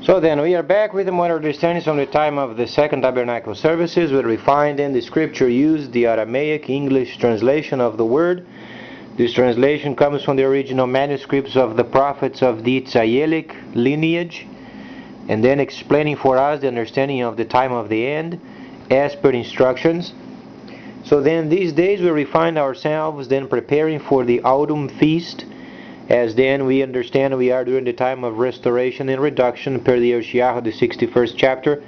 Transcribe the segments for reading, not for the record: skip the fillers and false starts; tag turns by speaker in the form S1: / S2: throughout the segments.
S1: So then we are back with more understanding from the time of the second tabernacle services, where we find in the scripture used the Aramaic English translation of the word. This translation comes from the original manuscripts of the prophets of the Israelic lineage, and then explaining for us the understanding of the time of the end as per instructions. So then these days we find ourselves then preparing for the autumn feast, as then we understand we are during the time of restoration and reduction per the Mashiyach, the 61st chapter,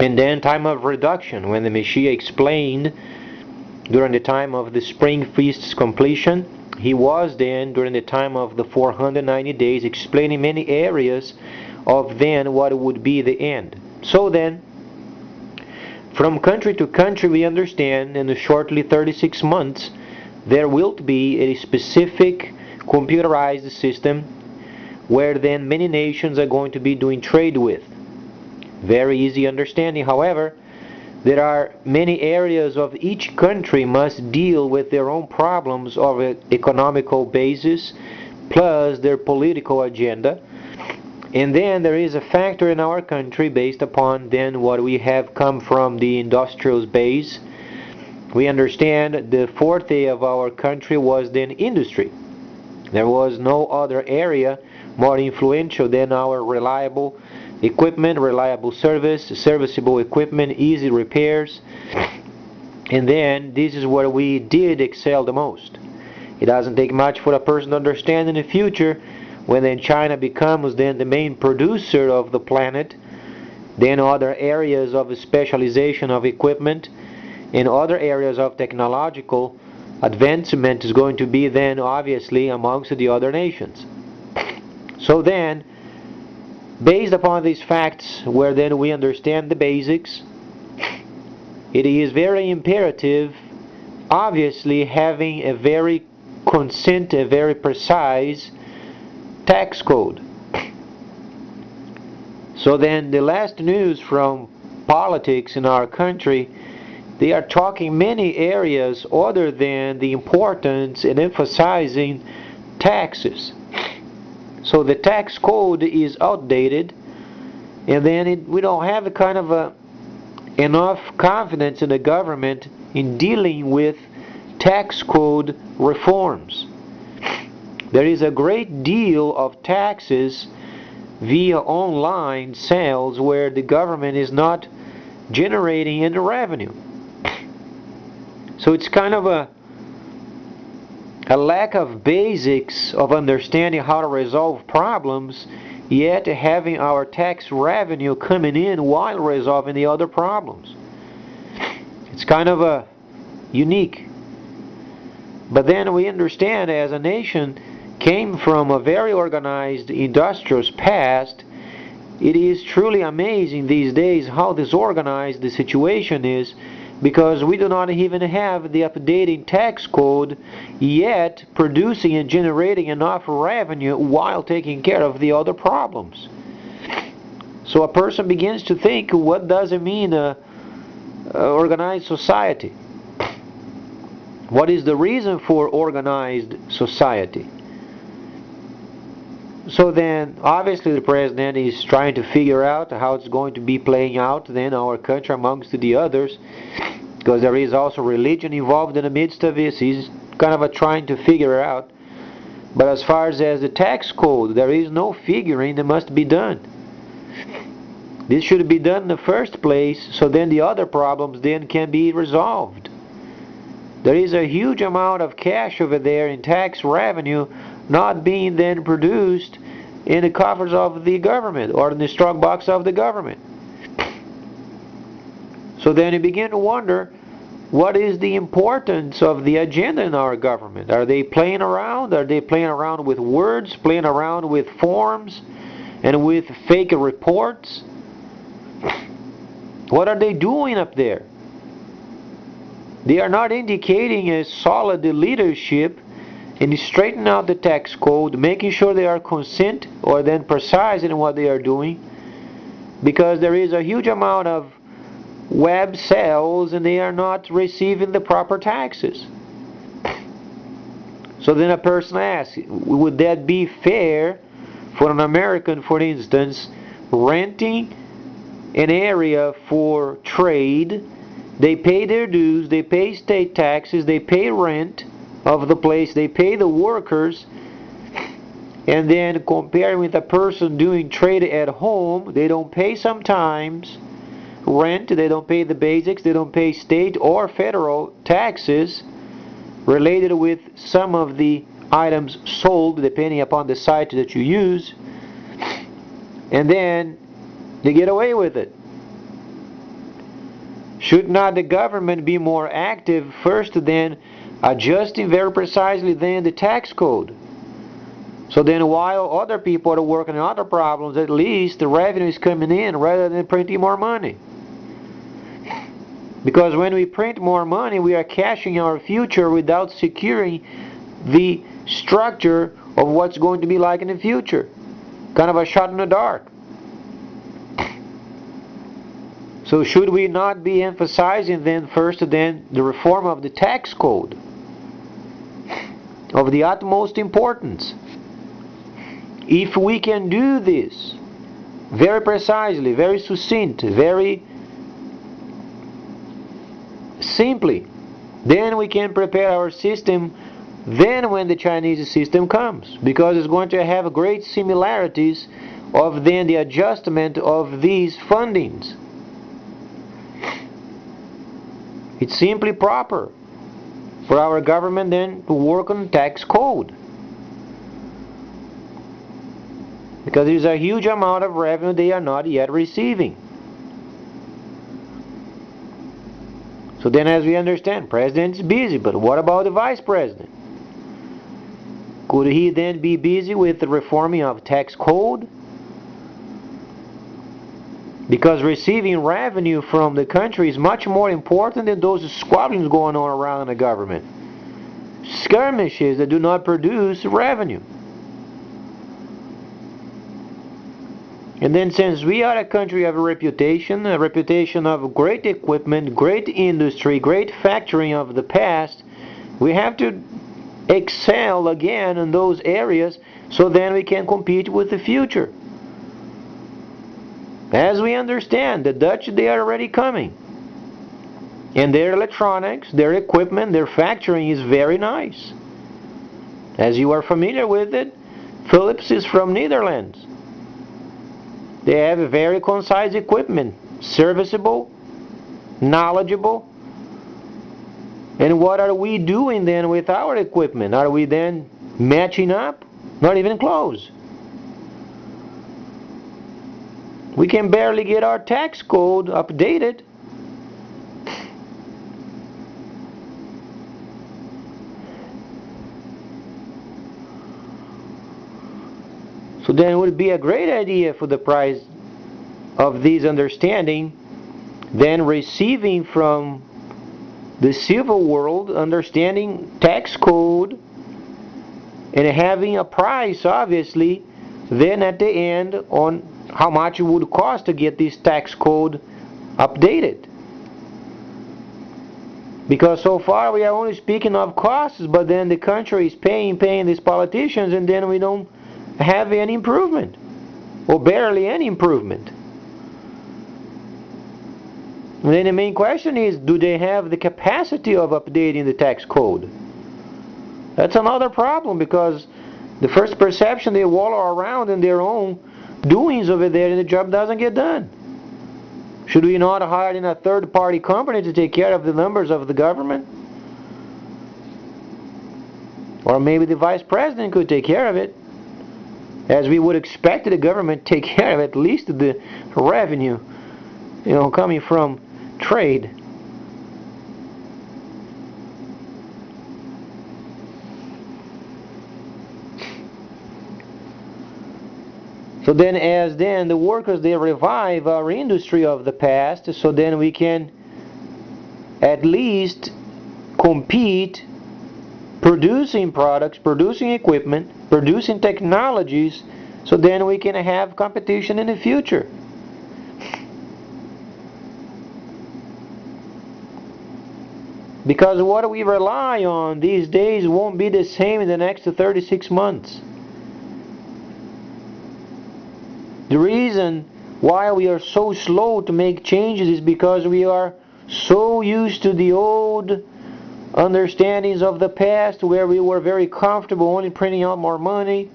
S1: and then time of reduction when the Mashiyach explained during the time of the spring feast's completion. He was then during the time of the 490 days explaining many areas of then what would be the end. So then from country to country we understand in the shortly 36 months there will be a specific computerized system where then many nations are going to be doing trade with. Very easy understanding. However, there are many areas of each country must deal with their own problems of an economical basis plus their political agenda. And then there is a factor in our country based upon then what we have come from the industrial base. We understand the forte of our country was then industry. There was no other area more influential than our reliable equipment, reliable service, serviceable equipment, easy repairs. And then this is where we did excel the most. It doesn't take much for a person to understand in the future when then China becomes then the main producer of the planet, then other areas of specialization of equipment in other areas of technological advancement is going to be then obviously amongst the other nations. So then, based upon these facts, where then we understand the basics, it is very imperative, obviously, having a very consistent, a very precise tax code. So then the last news from politics in our country, they are talking many areas other than the importance and emphasizing taxes. So the tax code is outdated, and then we don't have a kind of enough confidence in the government in dealing with tax code reforms. There is a great deal of taxes via online sales where the government is not generating any revenue. So it's kind of a lack of basics of understanding how to resolve problems, yet having our tax revenue coming in while resolving the other problems. It's kind of a unique. But then we understand as a nation came from a very organized industrial past. It is truly amazing these days how disorganized the situation is, because we do not even have the updated tax code yet producing and generating enough revenue while taking care of the other problems. So a person begins to think, what does it mean organized society? What is the reason for organized society? So then obviously the president is trying to figure out how it's going to be playing out then our country amongst the others, because there is also religion involved in the midst of this. He's kind of trying to figure out. But as far as the tax code, there is no figuring that must be done. This should be done in the first place, so then the other problems then can be resolved. There is a huge amount of cash over there in tax revenue not being then produced in the coffers of the government or in the strong box of the government. So then you begin to wonder, what is the importance of the agenda in our government? Are they playing around? Are they playing around with words, playing around with forms, and with fake reports? What are they doing up there? They are not indicating a solid leadership in straightening out the tax code, making sure they are consistent or then precise in what they are doing, because there is a huge amount of web sales and they are not receiving the proper taxes. So then a person asks, would that be fair for an American, for instance, renting an area for trade. They pay their dues, they pay state taxes, they pay rent of the place, they pay the workers, and then comparing with a person doing trade at home, they don't pay sometimes rent, they don't pay the basics, they don't pay state or federal taxes related with some of the items sold depending upon the site that you use, and then they get away with it. Should not the government be more active first, then adjusting very precisely then the tax code? So then while other people are working on other problems, at least the revenue is coming in rather than printing more money. Because when we print more money, we are cashing our future without securing the structure of what's going to be like in the future. Kind of a shot in the dark. So should we not be emphasizing then first then the reform of the tax code of the utmost importance? If we can do this very precisely, very succinct, very simply, then we can prepare our system then when the Chinese system comes, because it's going to have great similarities of then the adjustment of these fundings. It's simply proper for our government then to work on tax code, because there's a huge amount of revenue they are not yet receiving. So then, as we understand, President is busy, but what about the Vice President? Could he then be busy with the reforming of tax code? Because receiving revenue from the country is much more important than those squabblings going on around in the government. Skirmishes that do not produce revenue. And then, since we are a country of a reputation of great equipment, great industry, great factoring of the past, we have to excel again in those areas so then we can compete with the future. As we understand, the Dutch, they are already coming. And their electronics, their equipment, their factoring is very nice. As you are familiar with it, Philips is from Netherlands. They have a very concise equipment, serviceable, knowledgeable. And what are we doing then with our equipment? Are we then matching up? Not even close. We can barely get our tax code updated. So then it would be a great idea for the price of this understanding, then receiving from the civil world, understanding tax code, and having a price, obviously, then at the end on how much it would cost to get this tax code updated. Because so far we are only speaking of costs, but then the country is paying these politicians, and then we don't have any improvement, or barely any improvement. And then the main question is, do they have the capacity of updating the tax code? That's another problem, because the first perception, they wallow around in their own doings over there and the job doesn't get done. Should we not hire in a third-party company to take care of the numbers of the government? Or maybe the Vice President could take care of it, as we would expect the government to take care of at least the revenue, coming from trade. So then, as then the workers, they revive our industry of the past, so then we can at least compete, producing products, producing equipment, producing technologies, so then we can have competition in the future. Because what we rely on these days won't be the same in the next 36 months. The reason why we are so slow to make changes is because we are so used to the old understandings of the past, where we were very comfortable only printing out more money.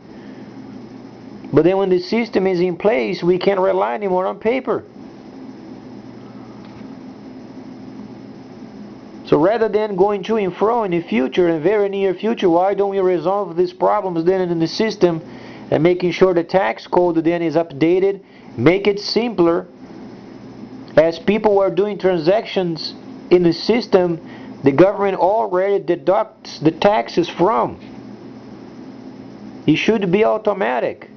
S1: But then when the system is in place, we can't rely anymore on paper. So rather than going to and fro in the future, in the very near future, why don't we resolve these problems then in the system, and making sure the tax code then is updated, make it simpler. As people are doing transactions in the system, the government already deducts the taxes from. It should be automatic.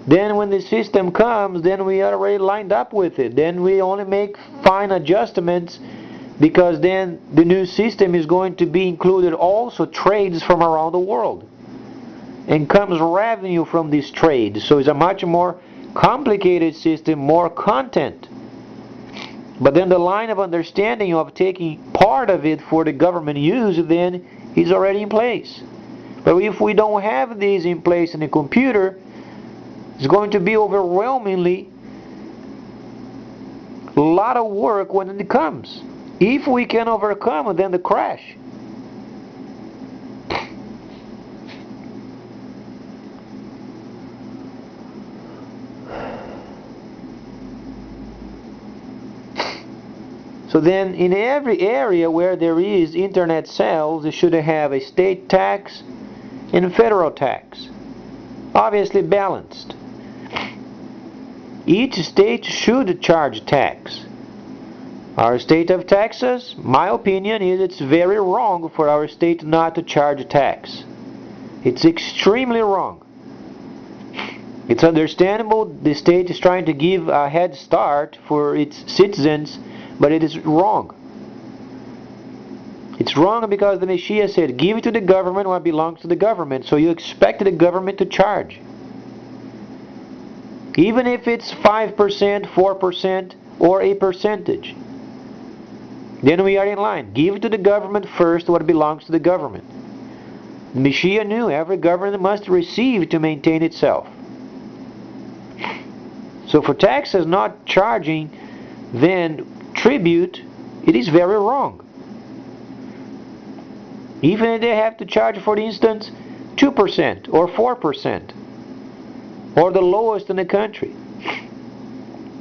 S1: Then when the system comes, then we are already lined up with it. Then we only make fine adjustments, because then the new system is going to be included also trades from around the world, and comes revenue from these trades. So it's a much more complicated system, more content. But then the line of understanding of taking part of it for the government use then is already in place. But if we don't have these in place in the computer, it's going to be overwhelmingly a lot of work when it comes. If we can overcome, then the crash. So then in every area where there is internet sales, they should have a state tax and a federal tax, obviously balanced. Each state should charge tax. Our state of Texas, my opinion is it's very wrong for our state not to charge tax. It's extremely wrong. It's understandable the state is trying to give a head start for its citizens, but it is wrong. It's wrong because the Mashiyach said, give it to the government what belongs to the government. So you expect the government to charge. Even if it's 5%, 4%, or a percentage. Then we are in line. Give to the government first what belongs to the government. The Mashiyach knew every government must receive to maintain itself. So for taxes not charging then tribute, it is very wrong. Even if they have to charge, for instance, 2% or 4%, or the lowest in the country.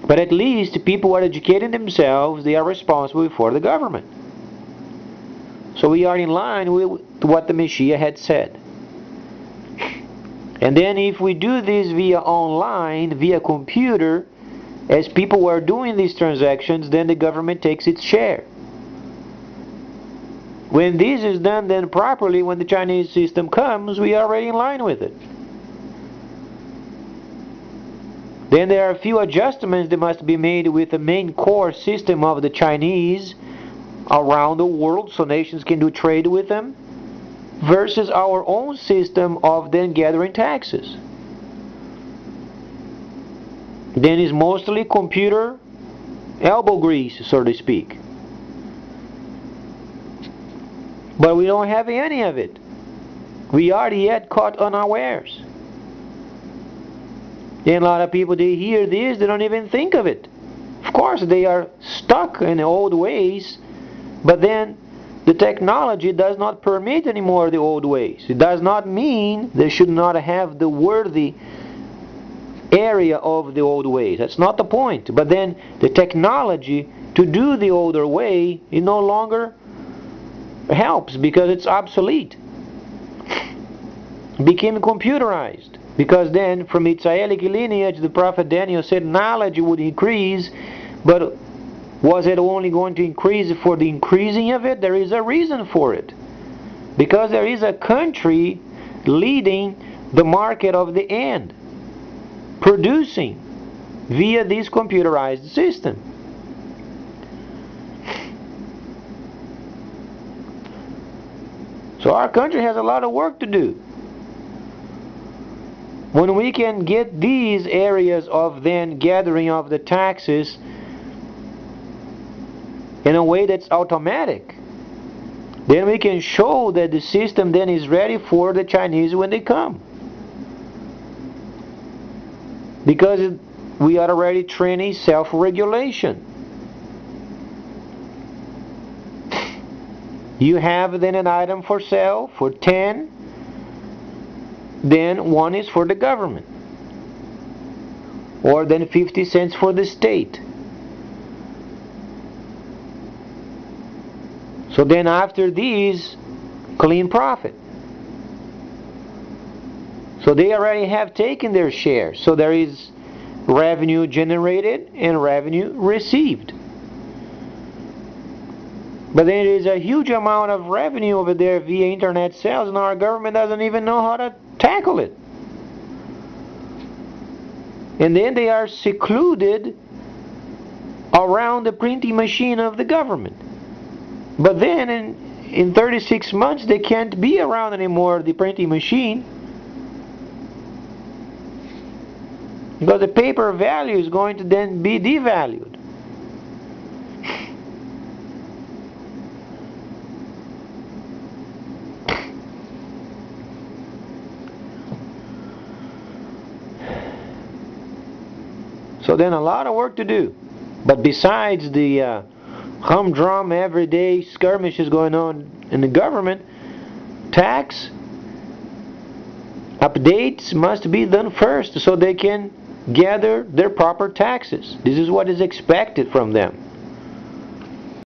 S1: But at least people are educating themselves, they are responsible for the government. So we are in line with what the Mashiyach had said. And then if we do this via online, via computer, as people are doing these transactions, then the government takes its share. When this is done then properly, when the Chinese system comes, we are already in line with it. Then there are a few adjustments that must be made with the main core system of the Chinese around the world, so nations can do trade with them, versus our own system of then gathering taxes. Then is mostly computer elbow grease, so to speak. But we don't have any of it. We are yet caught unawares. And a lot of people, they hear this, they don't even think of it. Of course, they are stuck in the old ways, but then the technology does not permit anymore the old ways. It does not mean they should not have the worthy area of the old ways. That's not the point. But then the technology to do the older way, it no longer helps because it's obsolete. It became computerized. Because then, from its Israelic lineage, the prophet Daniel said knowledge would increase, but was it only going to increase for the increasing of it? There is a reason for it. Because there is a country leading the market of the end, producing via this computerized system. So our country has a lot of work to do. When we can get these areas of then gathering of the taxes in a way that's automatic, then we can show that the system then is ready for the Chinese when they come. because we are already training self-regulation. You have then an item for sale for 10, then 1 is for the government, or then 50 cents for the state. So then after these, clean profit. So they already have taken their share. So there is revenue generated and revenue received. But there is a huge amount of revenue over there via internet sales, and our government doesn't even know how to tackle it. And then they are secluded around the printing machine of the government. But then in 36 months they can't be around anymore, the printing machine, because the paper value is going to then be devalued. So then a lot of work to do. But besides the humdrum everyday skirmishes going on in the government, tax updates must be done first so they can gather their proper taxes. This is what is expected from them.